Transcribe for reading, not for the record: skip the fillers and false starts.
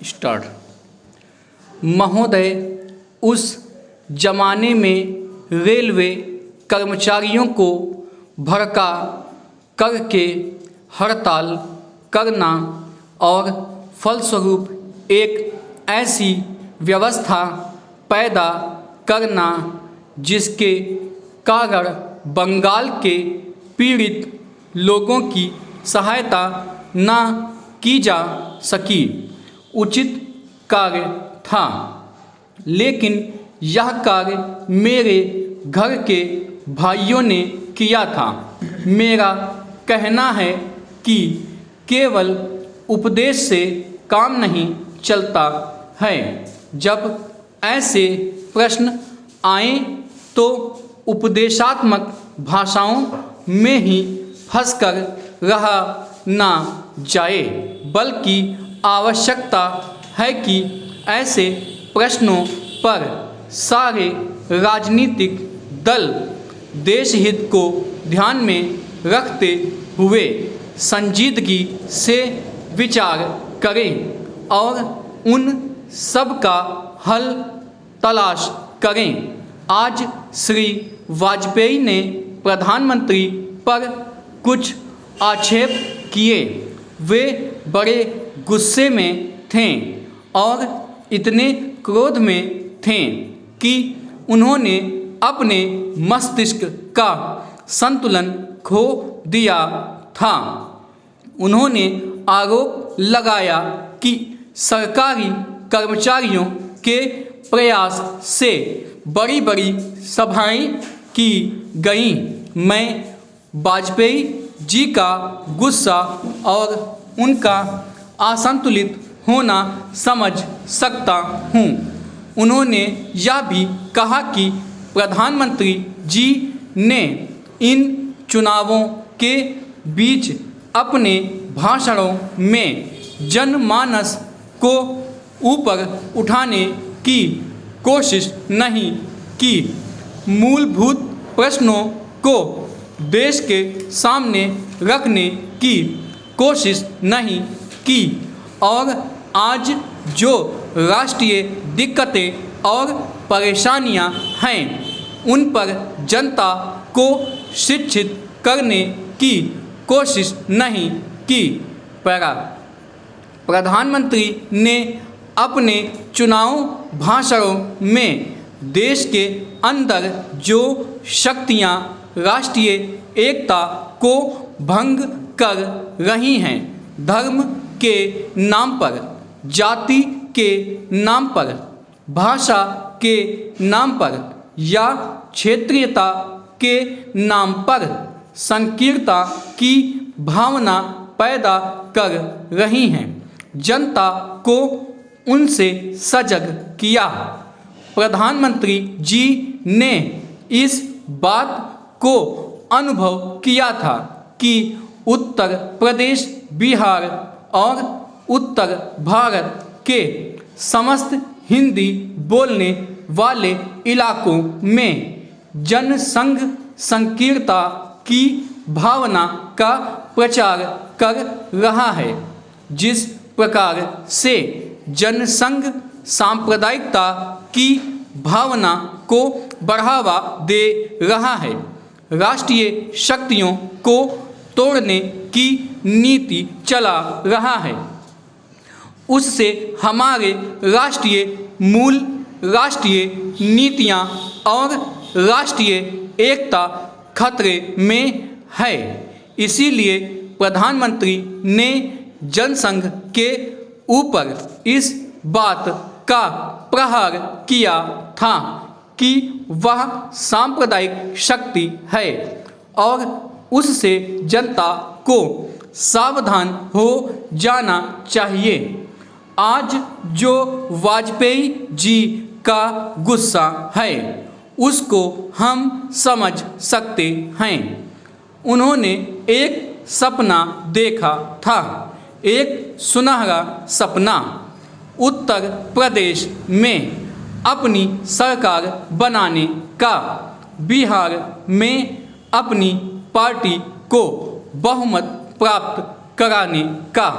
Start. महोदय, उस जमाने में रेलवे कर्मचारियों को भड़का करके हड़ताल करना और फलस्वरूप एक ऐसी व्यवस्था पैदा करना जिसके कारण बंगाल के पीड़ित लोगों की सहायता न की जा सकी, उचित कार्य था। लेकिन यह कार्य मेरे घर के भाइयों ने किया था। मेरा कहना है कि केवल उपदेश से काम नहीं चलता है। जब ऐसे प्रश्न आए तो उपदेशात्मक भाषाओं में ही फंसकर रहा ना जाए, बल्कि आवश्यकता है कि ऐसे प्रश्नों पर सारे राजनीतिक दल देश हित को ध्यान में रखते हुए संजीदगी से विचार करें और उन सब का हल तलाश करें। आज श्री वाजपेयी ने प्रधानमंत्री पर कुछ आक्षेप किए। वे बड़े गुस्से में थे और इतने क्रोध में थे कि उन्होंने अपने मस्तिष्क का संतुलन खो दिया था। उन्होंने आरोप लगाया कि सरकारी कर्मचारियों के प्रयास से बड़ी बड़ी सभाएं की गईं। मैं वाजपेयी जी का गुस्सा और उनका असंतुलित होना समझ सकता हूँ। उन्होंने यह भी कहा कि प्रधानमंत्री जी ने इन चुनावों के बीच अपने भाषणों में जनमानस को ऊपर उठाने की कोशिश नहीं की, मूलभूत प्रश्नों को देश के सामने रखने की कोशिश नहीं की और आज जो राष्ट्रीय दिक्कतें और परेशानियां हैं उन पर जनता को शिक्षित करने की कोशिश नहीं की। प्रधानमंत्री ने अपने चुनाव भाषणों में देश के अंदर जो शक्तियां राष्ट्रीय एकता को भंग कर रही हैं, धर्म के नाम पर, जाति के नाम पर, भाषा के नाम पर या क्षेत्रीयता के नाम पर संकीर्णता की भावना पैदा कर रही हैं, जनता को उनसे सजग किया। प्रधानमंत्री जी ने इस बात को अनुभव किया था कि उत्तर प्रदेश, बिहार और उत्तर भारत के समस्त हिंदी बोलने वाले इलाकों में जनसंघ संकीर्णता की भावना का प्रचार कर रहा है। जिस प्रकार से जनसंघ सांप्रदायिकता की भावना को बढ़ावा दे रहा है, राष्ट्रीय शक्तियों को तोड़ने की नीति चला रहा है, उससे हमारे राष्ट्रीय मूल, राष्ट्रीय नीतियां और राष्ट्रीय एकता खतरे में है। इसीलिए प्रधानमंत्री ने जनसंघ के ऊपर इस बात का प्रहार किया था कि वह सांप्रदायिक शक्ति है और उससे जनता को सावधान हो जाना चाहिए। आज जो वाजपेयी जी का गुस्सा है उसको हम समझ सकते हैं। उन्होंने एक सपना देखा था, एक सुनहरा सपना, उत्तर प्रदेश में अपनी सरकार बनाने का, बिहार में अपनी पार्टी को बहुमत प्राप्त कराने का।